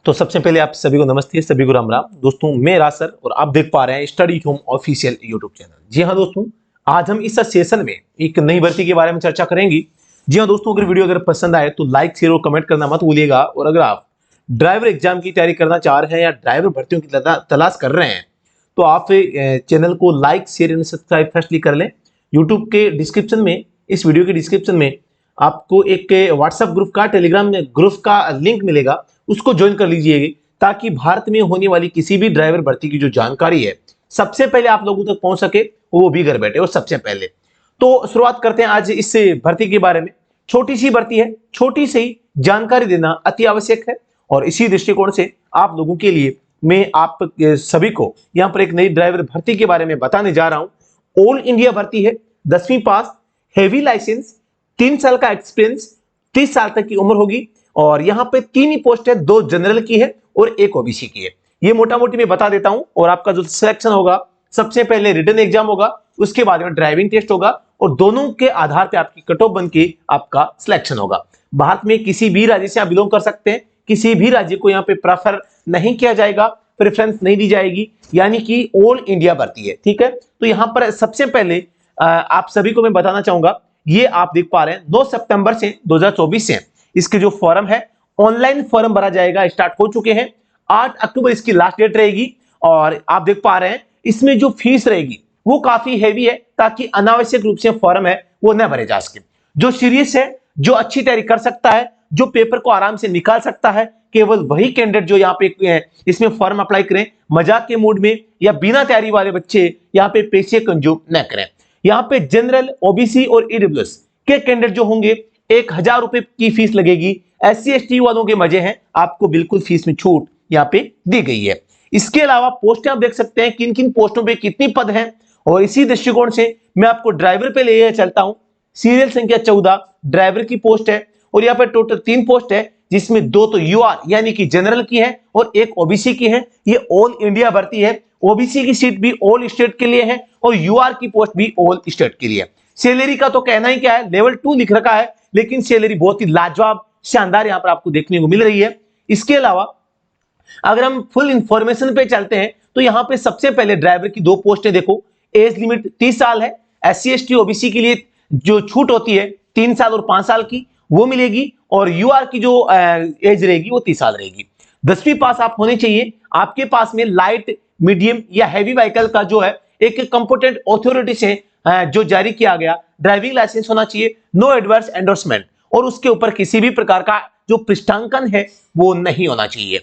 तो सबसे पहले आप सभी को नमस्ते, सभी को राम राम। दोस्तों मैं राज सर और आप देख पा रहे हैं study home official YouTube channel. जी हाँ दोस्तों, आज हम इस सेशन में एक नई भर्ती के बारे में चर्चा करेंगे। जी हाँ दोस्तों, अगर वीडियो अगर पसंद आए तो लाइक शेयर और कमेंट करना मत भूलिएगा। और अगर आप ड्राइवर एग्जाम की तैयारी करना चाह रहे हैं या ड्राइवर भर्तियों की तलाश कर रहे हैं तो आप चैनल को like share and subscribe firstly कर लें। यूट्यूब के डिस्क्रिप्शन में, इस वीडियो के डिस्क्रिप्शन में आपको एक व्हाट्सएप ग्रुप का, टेलीग्राम ग्रुप का लिंक मिलेगा, उसको ज्वाइन कर लीजिएगा ताकि भारत में होने वाली किसी भी ड्राइवर भर्ती की जो जानकारी है सबसे पहले आप लोगों तक पहुंच सके, वो भी घर बैठे और सबसे पहले। तो शुरुआत करते हैं आज इस भर्ती के बारे में। छोटी सी भर्ती है, छोटी सी जानकारी देना अति आवश्यक है और इसी दृष्टिकोण से आप लोगों के लिए मैं आप सभी को यहां पर एक नई ड्राइवर भर्ती के बारे में बताने जा रहा हूं। ऑल इंडिया भर्ती है, 10वीं पास, हैवी लाइसेंस, 3 साल का एक्सपीरियंस, 30 साल तक की उम्र होगी और यहां पे 3 ही पोस्ट है, 2 जनरल की है और 1 ओबीसी की है। ये मोटा मोटी मैं बता देता हूं। और आपका जो सिलेक्शन होगा, सबसे पहले रिटन एग्जाम होगा, उसके बाद में ड्राइविंग टेस्ट होगा और दोनों के आधार पे आपकी कट ऑफ बन के आपका सिलेक्शन होगा। भारत में किसी भी राज्य से आप बिलोंग कर सकते हैं, किसी भी राज्य को यहाँ पे प्रेफर नहीं किया जाएगा, प्रेफरेंस नहीं दी जाएगी, यानी कि ऑल इंडिया भर्ती है। ठीक है, तो यहां पर सबसे पहले आप सभी को मैं बताना चाहूंगा, ये आप देख पा रहे हैं 9 सितंबर से 2024 से इसके जो फॉर्म है, ऑनलाइन फॉर्म भरा जाएगा, स्टार्ट हो चुके हैं। 8 अक्टूबर इसकी लास्ट डेट रहेगी और आप देख पा रहे हैं इसमें जो फीस रहेगी वो काफी हैवी है ताकि अनावश्यक रूप से फॉर्म है वो न भरे जा सके। जो सीरियस है, जो अच्छी तैयारी कर सकता है, जो पेपर को आराम से निकाल सकता है, केवल वही कैंडिडेट जो यहाँ पे इसमें फॉर्म अप्लाई करें। मजाक के मूड में या बिना तैयारी वाले बच्चे यहाँ पे पैसे कंज्यूम न करें। यहाँ पे जनरल, ओबीसी और ईडब्ल्यूएस के कैंडिडेट जो होंगे 1000 रुपए की फीस लगेगी। SC ST वालों के मजे हैं, आपको बिल्कुल फीस में छूट यहाँ पे दी गई है। इसके अलावा पोस्टें आप देख सकते हैं किन किन पोस्टों पे कितनी पद हैं और इसी दृष्टिकोण से मैं आपको ड्राइवर पे ले चलता हूं। सीरियल संख्या 14 ड्राइवर की पोस्ट है और यहाँ पे टोटल 3 पोस्ट है, जिसमें 2 तो UR यानी कि जनरल की है और 1 ओबीसी की है। ये ऑल इंडिया भर्ती है। ओबीसी की सीट भी ऑल स्टेट के लिए है और UR की पोस्ट भी ऑल स्टेट के लिए है। सैलरी का तो कहना ही क्या है, लेवल 2 लिख रखा है, लेकिन सैलरी बहुत ही लाजवाब, शानदार यहां पर आपको देखने को मिल रही है। इसके अलावा अगर हम फुल इंफॉर्मेशन पे चलते हैं तो यहां पे सबसे पहले ड्राइवर की 2 पोस्टें देखो। एज लिमिट 30 साल है। SC ST ओबीसी के लिए जो छूट होती है 3 साल और 5 साल की वो मिलेगी और UR की जो एज रहेगी वो 30 साल रहेगी। 10वीं पास आप होने चाहिए। आपके पास में लाइट, मीडियम या हैवी व्हीकल का जो है एक कंपोटेंट अथॉरिटी से जो जारी किया गया ड्राइविंग लाइसेंस होना चाहिए। नो एडवर्स एंडोर्समेंट और उसके ऊपर किसी भी प्रकार का जो पृष्ठांकन है वो नहीं होना चाहिए।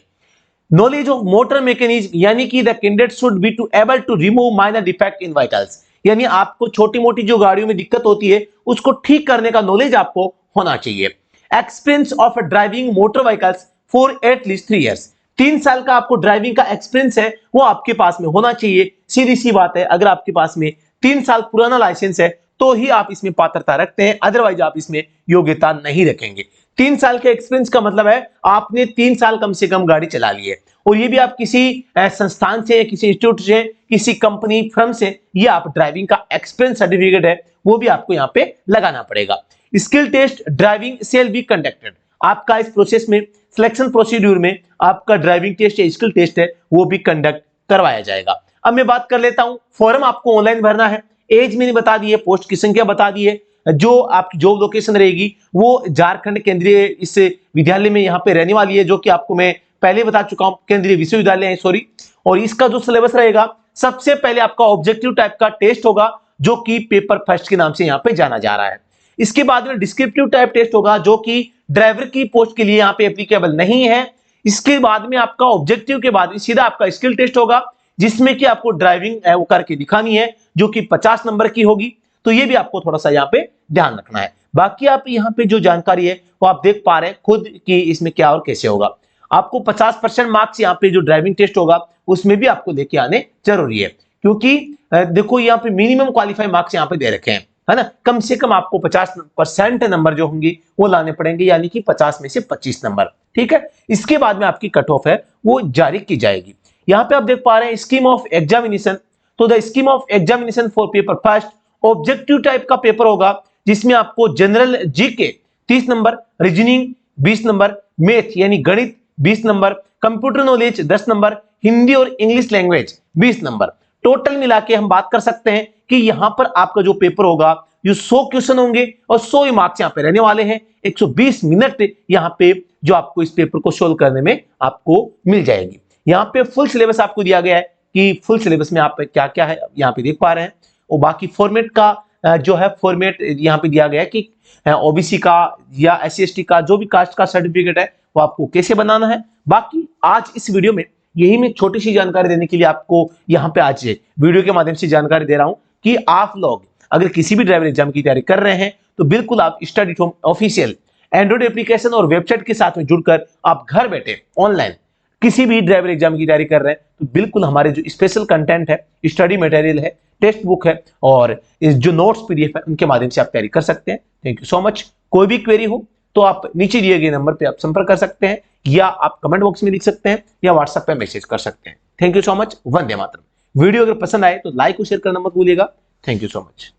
नॉलेज ऑफ मोटर मैकेनिज्म यानी कि the candidate should be to able to remove minor defect in vehicles, यानी आपको छोटी मोटी जो गाड़ियों में दिक्कत होती है उसको ठीक करने का नॉलेज आपको होना चाहिए। Experience of driving motor vehicles for at least 3 years, 3 साल का आपको ड्राइविंग का एक्सपीरियंस है वो आपके पास में होना चाहिए। सीधी सी बात है, अगर आपके पास में 3 साल पुराना लाइसेंस है तो ही आप इसमें पात्रता रखते हैं, अदरवाइज आप इसमें योग्यता नहीं रखेंगे। 3 साल के एक्सपीरियंस का मतलब है आपने 3 साल कम से कम गाड़ी चला ली है और ये भी आप किसी संस्थान से, किसी इंस्टीट्यूट से, किसी कंपनी फर्म से ये आप ड्राइविंग का एक्सपीरियंस सर्टिफिकेट है वो भी आपको यहाँ पे लगाना पड़ेगा। Skill test driving shall be conducted, आपका इस प्रोसेस में, सिलेक्शन प्रोसीड्यूर में आपका ड्राइविंग टेस्ट या स्किल टेस्ट है वो भी कंडक्ट करवाया जाएगा। अब मैं बात कर लेता हूं, फॉर्म आपको ऑनलाइन भरना है। एज मैंने बता दी है, पोस्ट की संख्या बता दी है, जो आपकी जॉब लोकेशन रहेगी वो झारखंड केंद्रीय इस विद्यालय में यहाँ पे रहने वाली है, जो कि आपको मैं पहले बता चुका हूं, केंद्रीय विश्वविद्यालय है, सॉरी। और इसका जो सिलेबस रहेगा, सबसे पहले आपका ऑब्जेक्टिव टाइप का टेस्ट होगा जो कि पेपर फर्स्ट के नाम से यहाँ पे जाना जा रहा है। इसके बाद में डिस्क्रिप्टिव टाइप टेस्ट होगा जो कि ड्राइवर की पोस्ट के लिए यहाँ पे एप्लीकेबल नहीं है। इसके बाद में आपका ऑब्जेक्टिव के बाद सीधा आपका स्किल टेस्ट होगा जिसमें कि आपको ड्राइविंग वो करके दिखानी है जो कि 50 नंबर की होगी। तो ये भी आपको थोड़ा सा यहाँ पे ध्यान रखना है। बाकी आप यहाँ पे जो जानकारी है वो आप देख पा रहे हैं खुद कि इसमें क्या और कैसे होगा। आपको 50% मार्क्स यहाँ पे जो ड्राइविंग टेस्ट होगा उसमें भी आपको लेके आने जरूरी है, क्योंकि देखो यहाँ पे मिनिमम क्वालिफाई मार्क्स यहाँ पे दे रखे हैं, है ना। कम से कम आपको 50% नंबर जो होंगे वो लाने पड़ेंगे, यानी कि 50 में से 25 नंबर। ठीक है, इसके बाद में आपकी कट ऑफ है वो जारी की जाएगी। यहाँ पे आप देख पा रहे हैं स्कीम ऑफ एग्जामिनेशन। तो the scheme of examination for paper first, objective type का पेपर होगा जिसमें आपको general GK 30 number, reasoning 20 number, math यानी गणित 20 number, computer knowledge 10 number, Hindi और इंग्लिश लैंग्वेज 20 नंबर। टोटल मिला के हम बात कर सकते हैं कि यहां पर आपका जो पेपर होगा ये 100 क्वेश्चन होंगे और 100 ही मार्क्स यहां पे रहने वाले हैं। 120 मिनट यहां पे जो आपको इस पेपर को सोल्व करने में आपको मिल जाएगी। यहां पे फुल सिलेबस आपको दिया गया है कि फुल सिलेबस में आप क्या क्या है यहां पे देख पा रहे हैं। और बाकी फॉर्मेट का जो है फॉर्मेट यहां पे दिया गया है कि ओबीसी का या SC/ST का जो भी कास्ट का सर्टिफिकेट है वो आपको कैसे बनाना है। बाकी आज इस वीडियो में यही मैं छोटी सी जानकारी देने के लिए आपको यहां पे आज वीडियो के माध्यम से जानकारी दे रहा हूं कि आप लोग अगर किसी भी ड्राइवर एग्जाम की तैयारी कर रहे हैं तो बिल्कुल आप study at home official Android application और वेबसाइट के साथ में जुड़कर आप घर बैठे ऑनलाइन किसी भी ड्राइवर एग्जाम की तैयारी कर रहे हैं तो बिल्कुल हमारे जो स्पेशल कंटेंट है, स्टडी मटेरियल है, टेक्स्ट बुक है और इस जो नोट्स PDF है उनके माध्यम से आप तैयारी कर सकते हैं। Thank you so much. कोई भी क्वेरी हो तो आप नीचे दिए गए नंबर पे आप संपर्क कर सकते हैं या आप कमेंट बॉक्स में लिख सकते हैं या व्हाट्सएप पे मैसेज कर सकते हैं। Thank you so much. Vande Mataram. Video अगर पसंद आए तो लाइक और शेयर करना मत भूलिएगा। Thank you so much.